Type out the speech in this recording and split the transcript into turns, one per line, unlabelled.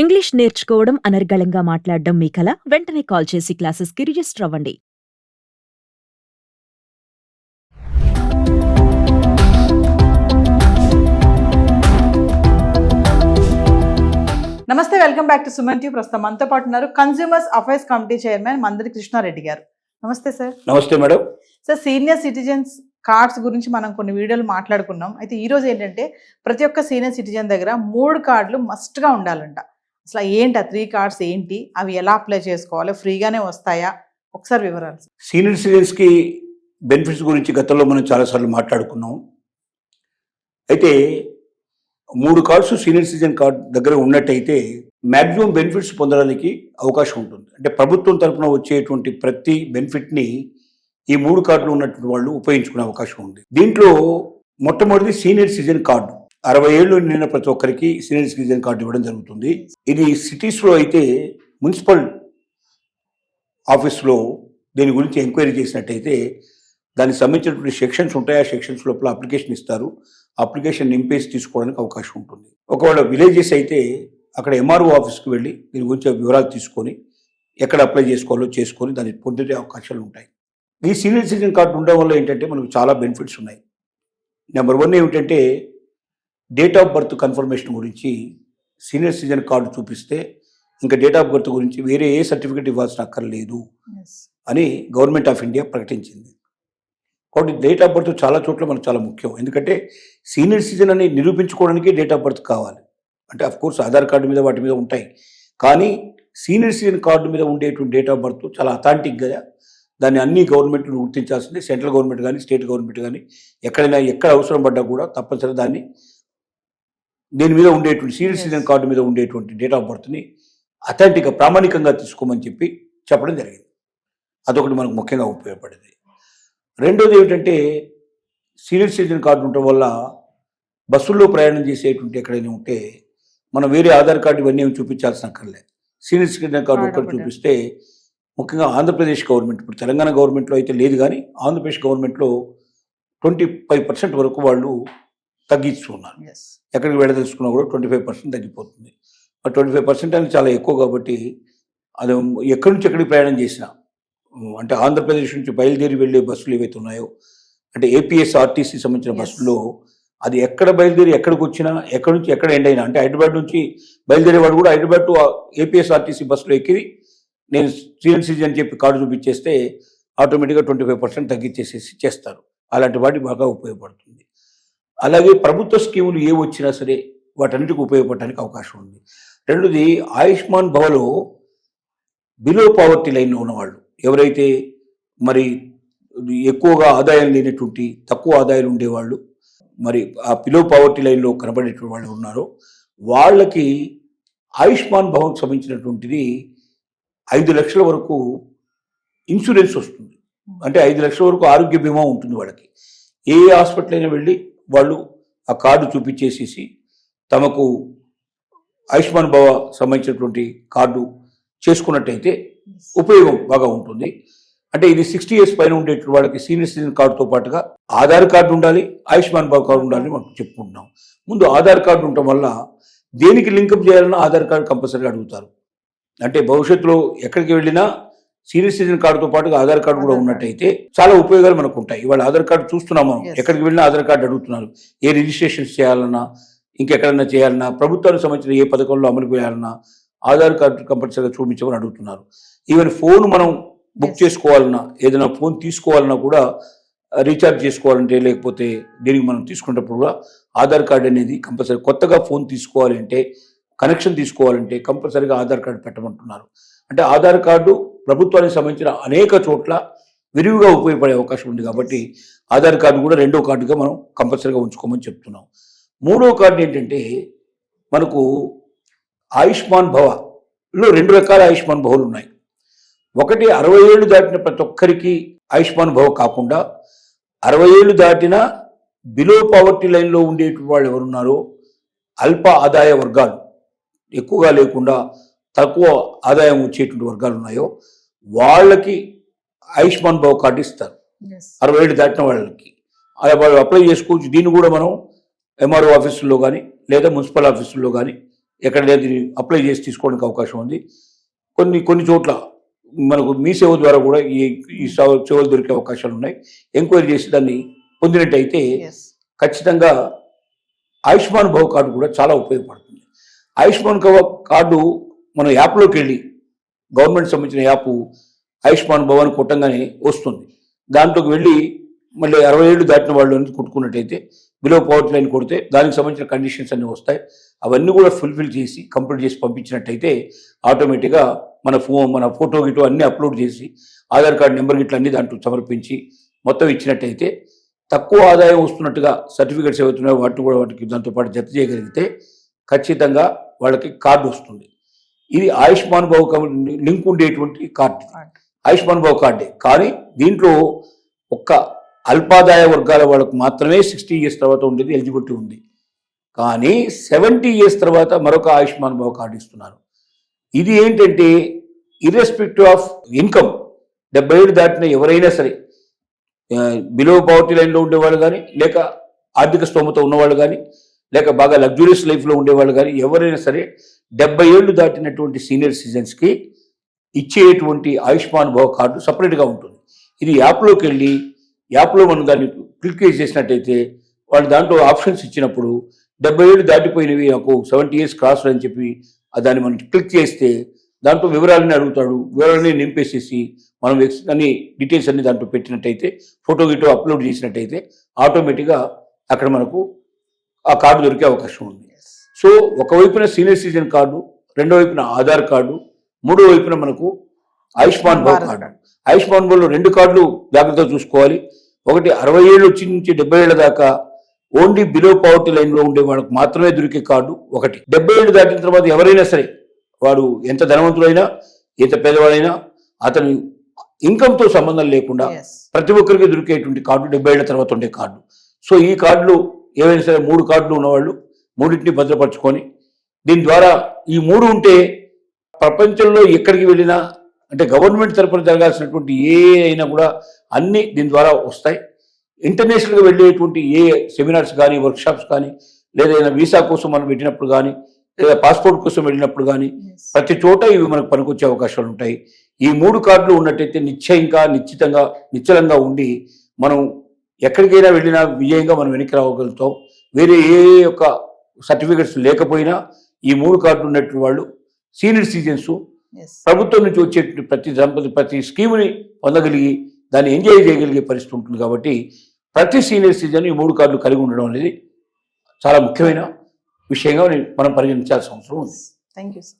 English నేర్చుకోవడం అనర్గళంగా మాట్లాడడం మీ కల? వెంటనే కాల్ చేసి క్లాసెస్‌కి రిజిస్టర్ అవ్వండి.
నమస్తే, welcome back to Suman TV. ప్రస్తుతం మనతో పాటు ఉన్నారు consumers affairs committee chairman Mandari Krishna Reddy గారు. నమస్తే సార్.
నమస్తే madam.
Sir, senior citizens cards గురించి మనం కొన్ని వీడియోలు మాట్లాడుకున్నాం. అయితే ఈ రోజు ఏంటంటే ప్రతి ఒక్క సీనియర్ సిటిజన్ దగ్గర 3 కార్డులు మస్ట్గా ఉండాలంట. అసలు ఏంటి ఆ 3 కార్డ్స్ ఏంటి, అవి ఎలా అప్లై చేసుకోవాలి, ఫ్రీగానే వస్తాయా, ఒకసారి వివరాలు.
సీనియర్ సిటిజన్స్కి బెనిఫిట్స్ గురించి గతంలో మనం చాలాసార్లు మాట్లాడుకున్నాం. అయితే 3 కార్డ్స్ సీనియర్ సిటిజన్ కార్డ్ దగ్గర ఉన్నట్టయితే మ్యాక్సిమం బెనిఫిట్స్ పొందడానికి అవకాశం ఉంటుంది. అంటే ప్రభుత్వం తరఫున వచ్చేటువంటి ప్రతి బెనిఫిట్ని ఈ 3 కార్డులు ఉన్నటువంటి వాళ్ళు ఉపయోగించుకునే అవకాశం ఉంది. దీంట్లో మొట్టమొదటిది సీనియర్ సిటిజన్ కార్డు. 60 ఏళ్ళు నిండిన ప్రతి ఒక్కరికి సీనియర్ సిటిజన్ కార్డు ఇవ్వడం జరుగుతుంది. ఇది సిటీస్లో అయితే మున్సిపల్ ఆఫీస్లో దీని గురించి ఎంక్వైరీ చేసినట్టయితే దానికి సంబంధించినటువంటి సెక్షన్స్ ఉంటాయి. ఆ సెక్షన్స్ లోపల అప్లికేషన్ ఇస్తారు. అప్లికేషన్ నింపేసి తీసుకోవడానికి అవకాశం ఉంటుంది. ఒకవేళ విలేజెస్ అయితే అక్కడ ఎంఆర్ఓ ఆఫీస్కి వెళ్ళి దీని గురించి వివరాలు తీసుకొని ఎక్కడ అప్లై చేసుకోవాలో చేసుకొని దాన్ని పొందే అవకాశాలు ఉంటాయి. ఈ సీనియర్ సిటిజన్ కార్డు ఉండడం వల్ల ఏంటంటే మనకు చాలా బెనిఫిట్స్ ఉన్నాయి. నెంబర్ 1 ఏమిటంటే డేట్ ఆఫ్ బర్త్ కన్ఫర్మేషన్ గురించి సీనియర్ సిటిజన్ కార్డు చూపిస్తే ఇంకా డేట్ ఆఫ్ బర్త్ గురించి వేరే ఏ సర్టిఫికేట్ ఇవ్వాల్సిన అక్కర్లేదు అని గవర్నమెంట్ ఆఫ్ ఇండియా ప్రకటించింది. కాబట్టి డేట్ ఆఫ్ బర్త్ చాలా చోట్ల మనకు చాలా ముఖ్యం. ఎందుకంటే సీనియర్ సిటిజన్ అని నిరూపించుకోవడానికి డేట్ ఆఫ్ బర్త్ కావాలి. అంటే అఫ్కోర్స్ ఆధార్ కార్డు మీద వాటి మీద ఉంటాయి, కానీ సీనియర్ సిటిజన్ కార్డు మీద ఉండేటువంటి డేట్ ఆఫ్ బర్త్ చాలా అథాంటిక్గా దాన్ని అన్ని గవర్నమెంట్లు గుర్తించాల్సింది. సెంట్రల్ గవర్నమెంట్ కానీ స్టేట్ గవర్నమెంట్ కానీ ఎక్కడైనా ఎక్కడ అవసరం పడ్డా కూడా తప్పనిసరి దాన్ని దీని మీద ఉండేటువంటి సీనియర్ సిటిజన్ కార్డు మీద ఉండేటువంటి డేట్ ఆఫ్ బర్త్ని అథాంటిక్గా ప్రామాణికంగా తీసుకోమని చెప్పడం జరిగింది. అదొకటి మనకు ముఖ్యంగా ఉపయోగపడేది. రెండోది ఏమిటంటే సీనియర్ సిటిజన్ కార్డు ఉండటం వల్ల బస్సుల్లో ప్రయాణం చేసేటువంటి ఎక్కడైనా ఉంటే మనం వేరే ఆధార్ కార్డు ఇవన్నీ చూపించాల్సిన అక్కర్లే. సీనియర్ సిటిజన్ కార్డు ఒక్కటి చూపిస్తే, ముఖ్యంగా ఆంధ్రప్రదేశ్ గవర్నమెంట్, ఇప్పుడు తెలంగాణ గవర్నమెంట్లో అయితే లేదు కానీ ఆంధ్రప్రదేశ్ గవర్నమెంట్లో 25% వరకు వాళ్ళు తగ్గిస్తున్నారు. ఎక్కడికి వెళ్ళదలుచుకున్నా కూడా 25% తగ్గిపోతుంది. 25% అనేది చాలా ఎక్కువ కాబట్టి అది ఎక్కడి నుంచి ఎక్కడికి ప్రయాణం చేసినా, అంటే ఆంధ్రప్రదేశ్ నుంచి బయలుదేరి వెళ్ళే బస్సులు ఏవైతే ఉన్నాయో, అంటే ఏపీఎస్ఆర్టీసీ సంబంధించిన బస్సులో అది ఎక్కడ బయలుదేరి ఎక్కడికి వచ్చినా, ఎక్కడి నుంచి ఎక్కడ ఎండ్ అయినా, అంటే హైదరాబాద్ నుంచి బయలుదేరేవాడు కూడా హైదరాబాద్ టు ఏపీఎస్ఆర్టీసీ బస్సులో ఎక్కి నేను సీనియర్ సిటిజన్ అని చెప్పి కార్డు చూపించేస్తే ఆటోమేటిక్గా 25% తగ్గించేసేసి చేస్తారు. అలాంటి వాటి బాగా ఉపయోగపడుతుంది. అలాగే ప్రభుత్వ స్కీములు ఏ వచ్చినా సరే వాటన్నిటికీ ఉపయోగపడడానికి అవకాశం ఉంది. రెండోది ఆయుష్మాన్ భవలో బిలో పావర్టీ లైన్లో ఉన్నవాళ్ళు ఎవరైతే మరి ఎక్కువగా ఆదాయం లేనటువంటి తక్కువ ఆదాయాలు ఉండేవాళ్ళు, మరి ఆ బిలో పావర్టీ లైన్లో కనబడేటువంటి వాళ్ళు ఉన్నారో వాళ్ళకి ఆయుష్మాన్ భవన్కి సంబంధించినటువంటిది 5 లక్షల వరకు ఇన్సూరెన్స్ వస్తుంది. అంటే 5 లక్షల వరకు ఆరోగ్య బీమా ఉంటుంది వాళ్ళకి. ఏ హాస్పిటల్ అయినా వెళ్ళి వాళ్ళు ఆ కార్డు చూపించేసేసి తమకు ఆయుష్మాన్ భవ సంబంధించినటువంటి కార్డు చేసుకున్నట్టయితే ఉపయోగం బాగా ఉంటుంది. అంటే ఇది 60 years పైన ఉండేటువంటి వాళ్ళకి సీనియర్ సిటిజన్ కార్డుతో పాటుగా ఆధార్ కార్డు ఉండాలి, ఆయుష్మాన్ భవ కార్డు ఉండాలని మనం చెప్పుకుంటున్నాం. ముందు ఆధార్ కార్డు ఉండటం వల్ల దేనికి లింకప్ చేయాలన్నా ఆధార్ కార్డు కంపల్సరీగా అడుగుతారు. అంటే భవిష్యత్తులో ఎక్కడికి వెళ్ళినా సీనియర్ సిటిజన్ కార్డుతో పాటుగా ఆధార్ కార్డు కూడా ఉన్నట్టయితే చాలా ఉపయోగాలు మనకు ఉంటాయి. ఇవాళ ఆధార్ కార్డు చూస్తున్నాము, ఎక్కడికి వెళ్ళినా ఆధార్ కార్డు అడుగుతున్నారు. ఏ రిజిస్ట్రేషన్స్ చేయాలన్నా, ఇంకెక్కడన్నా చేయాలన్నా, ప్రభుత్వానికి సంబంధించిన ఏ పథకంలో అమలు చేయాలన్నా ఆధార్ కార్డు కంపల్సరీగా చూపించమని అడుగుతున్నారు. ఈవెన్ ఫోన్ మనం బుక్ చేసుకోవాలన్నా, ఏదైనా ఫోన్ తీసుకోవాలన్నా కూడా, రీఛార్జ్ చేసుకోవాలంటే, లేకపోతే దీనికి మనం తీసుకునేటప్పుడు కూడా ఆధార్ కార్డు అనేది కంపల్సరీ. కొత్తగా ఫోన్ తీసుకోవాలి అంటే, కనెక్షన్ తీసుకోవాలంటే కంపల్సరీగా ఆధార్ కార్డు పెట్టమంటున్నారు. అంటే ఆధార్ కార్డు ప్రభుత్వానికి సంబంధించిన అనేక చోట్ల విరివిగా ఉపయోగపడే అవకాశం ఉంది. కాబట్టి ఆధార్ కార్డు కూడా 2వ కార్డుగా మనం కంపల్సరీగా ఉంచుకోమని చెప్తున్నాం. 3వ కార్డు ఏంటంటే మనకు ఆయుష్మాన్ భవలో 2 రకాల ఆయుష్మాన్ భవలు ఉన్నాయి. ఒకటి 60 ఏళ్ళు దాటిన ప్రతి ఒక్కరికి ఆయుష్మాన్ భవ కాకుండా 60 ఏళ్ళు దాటిన బిలో పావర్టీ లైన్లో ఉండేటువంటి వాళ్ళు ఎవరున్నారో, అల్ప ఆదాయ వర్గాలు, ఎక్కువగా లేకుండా తక్కువ ఆదాయం వచ్చేటువంటి వర్గాలు ఉన్నాయో వాళ్ళకి ఆయుష్మాన్ భవ కార్డు ఇస్తారు. 60 ఏళ్ళు దాటిన వాళ్ళకి వాళ్ళు అప్లై చేసుకోవచ్చు. దీన్ని కూడా మనం ఎంఆర్ఓ ఆఫీసుల్లో కానీ లేదా మున్సిపల్ ఆఫీసుల్లో కానీ ఎక్కడ అప్లై చేసి తీసుకోవడానికి అవకాశం ఉంది. కొన్ని చోట్ల మనకు మీ సేవ ద్వారా కూడా ఈ సేవలు దొరికే అవకాశాలు ఉన్నాయి. ఎంక్వైరీ చేసి దాన్ని పొందినట్టయితే
Yes.
ఖచ్చితంగా ఆయుష్మాన్ భవ కార్డు కూడా చాలా ఉపయోగపడుతుంది. ఆయుష్మాన్ కార్డు మనం యాప్లోకి వెళ్ళి గవర్నమెంట్ సంబంధించిన యాప్ ఆయుష్మాన్ భవ అని కొట్టంగానే వస్తుంది. దాంట్లోకి వెళ్ళి మళ్ళీ 60 ఏళ్ళు దాటిన వాళ్ళు కుట్టుకున్నట్టయితే బిలో పవర్టీ లైన్ కొడితే దానికి సంబంధించిన కండిషన్స్ అన్నీ వస్తాయి. అవన్నీ కూడా ఫుల్ఫిల్ చేసి కంప్లీట్ చేసి పంపించినట్టయితే ఆటోమేటిక్గా మన ఫోటో గిటో అన్నీ అప్లోడ్ చేసి ఆధార్ కార్డు నెంబర్ గిట్ల అన్నీ దాంట్లో సమర్పించి మొత్తం ఇచ్చినట్టయితే తక్కువ ఆదాయం వస్తున్నట్టుగా సర్టిఫికెట్స్ ఏవైతున్నాయో వాటికి దాంతోపాటు జత చేయగలిగితే ఖచ్చితంగా వాళ్ళకి కార్డు వస్తుంది. ఇది ఆయుష్మాన్ భవ లింక్ ఉండేటువంటి కార్డు, ఆయుష్మాన్ భవ కార్డే. కానీ దీంట్లో ఒక్క అల్పాదాయ వర్గాల వాళ్ళకు మాత్రమే 60 years తర్వాత ఉండేది ఎలిజిబిలిటీ ఉంది. కానీ 70 years తర్వాత మరొక ఆయుష్మాన్ భవ కార్డు ఇస్తున్నారు. ఇది ఏంటంటే ఇర్రెస్పెక్టివ్ ఆఫ్ ఇన్కమ్ 70 ఏళ్ళు దాటిన ఎవరైనా సరే బిలో పవర్టీ లైన్లో ఉండేవాళ్ళు కానీ, లేక ఆర్థిక స్తోమత ఉన్నవాళ్ళు కానీ, లేక బాగా లగ్జూరియస్ లైఫ్లో ఉండేవాళ్ళు కానీ ఎవరైనా సరే 70 ఏళ్ళు దాటినటువంటి సీనియర్ సిటిజన్స్కి ఇచ్చేటువంటి ఆయుష్మాన్ భవ కార్డు సపరేట్గా ఉంటుంది. ఇది యాప్లోకి వెళ్ళి యాప్లో మనం దాన్ని క్లిక్ చేసినట్టయితే వాళ్ళు దాంట్లో ఆప్షన్స్ ఇచ్చినప్పుడు 70 ఏళ్ళు దాటిపోయినవి నాకు 70 years క్రాస్ అని చెప్పి దాన్ని మనం క్లిక్ చేస్తే దాంట్లో వివరాలన్నీ అడుగుతాడు. వివరాలన్నీ నింపేసేసి మనం అన్ని డీటెయిల్స్ అన్ని దాంట్లో పెట్టినట్టయితే ఫోటో గిటో అప్లోడ్ చేసినట్టయితే ఆటోమేటిక్గా అక్కడ మనకు ఆ కార్డు దొరికే అవకాశం ఉంది. సో ఒకవైపున సీనియర్ సిటిజన్ కార్డు, రెండో వైపున ఆధార్ కార్డు, మూడో వైపున మనకు ఆయుష్మాన్ భవ కార్డు. ఆయుష్మాన్ భవన్లో 2 కార్డులు జాగ్రత్తగా చూసుకోవాలి. ఒకటి 60 ఏళ్ళు వచ్చి నుంచి 70 ఏళ్ళ దాకా ఓన్లీ బిలో పవర్టీ లైన్లో ఉండే వాళ్ళకు మాత్రమే దొరికే కార్డు ఒకటి. 70 ఏళ్ళు దాటిన తర్వాత ఎవరైనా సరే వాడు ఎంత ధనవంతుడైనా ఎంత పేదవాడైనా అతని ఇన్కమ్తో సంబంధం లేకుండా ప్రతి ఒక్కరికి దొరికేటువంటి కార్డు 70 ఏళ్ల తర్వాత ఉండే కార్డు. సో ఈ కార్డులు ఏవైనా సరే 3 కార్డులు ఉన్నవాళ్ళు మూడింటిని భద్రపరచుకొని దీని ద్వారా ఈ 3 ఉంటే ప్రపంచంలో ఎక్కడికి వెళ్ళినా అంటే గవర్నమెంట్ తరఫున జరగాల్సినటువంటి ఏ అయినా కూడా అన్నీ దీని ద్వారా వస్తాయి. ఇంటర్నేషనల్గా వెళ్ళేటువంటి ఏ సెమినార్స్ కానీ వర్క్షాప్స్ కానీ లేదా వీసా కోసం మనం పెట్టినప్పుడు కానీ లేదా పాస్పోర్ట్ కోసం వెళ్ళినప్పుడు కానీ ప్రతి చోట ఇవి మనకు పనికొచ్చే అవకాశాలు ఉంటాయి. ఈ 3 కార్డులు ఉన్నట్టయితే నిశ్చలంగా ఉండి మనం ఎక్కడికైనా వెళ్ళినా విజయంగా మనం వెనక్కి రావగలుగుతాం. వేరే ఏ యొక్క సర్టిఫికెట్స్ లేకపోయినా ఈ 3 కార్డులు ఉన్నటువంటి వాళ్ళు సీనియర్ సిటిజన్స్ ప్రభుత్వం నుంచి వచ్చే ప్రతి స్కీమ్ని పొందగలిగి దాన్ని ఎంజాయ్ చేయగలిగే పరిస్థితి ఉంటుంది. కాబట్టి ప్రతి సీనియర్ సిటిజన్ ఈ 3 కార్డులు కలిగి ఉండడం అనేది చాలా ముఖ్యమైన విషయంగా మనం పరిగణించాల్సిన అవసరం ఉంది.
Thank you sir.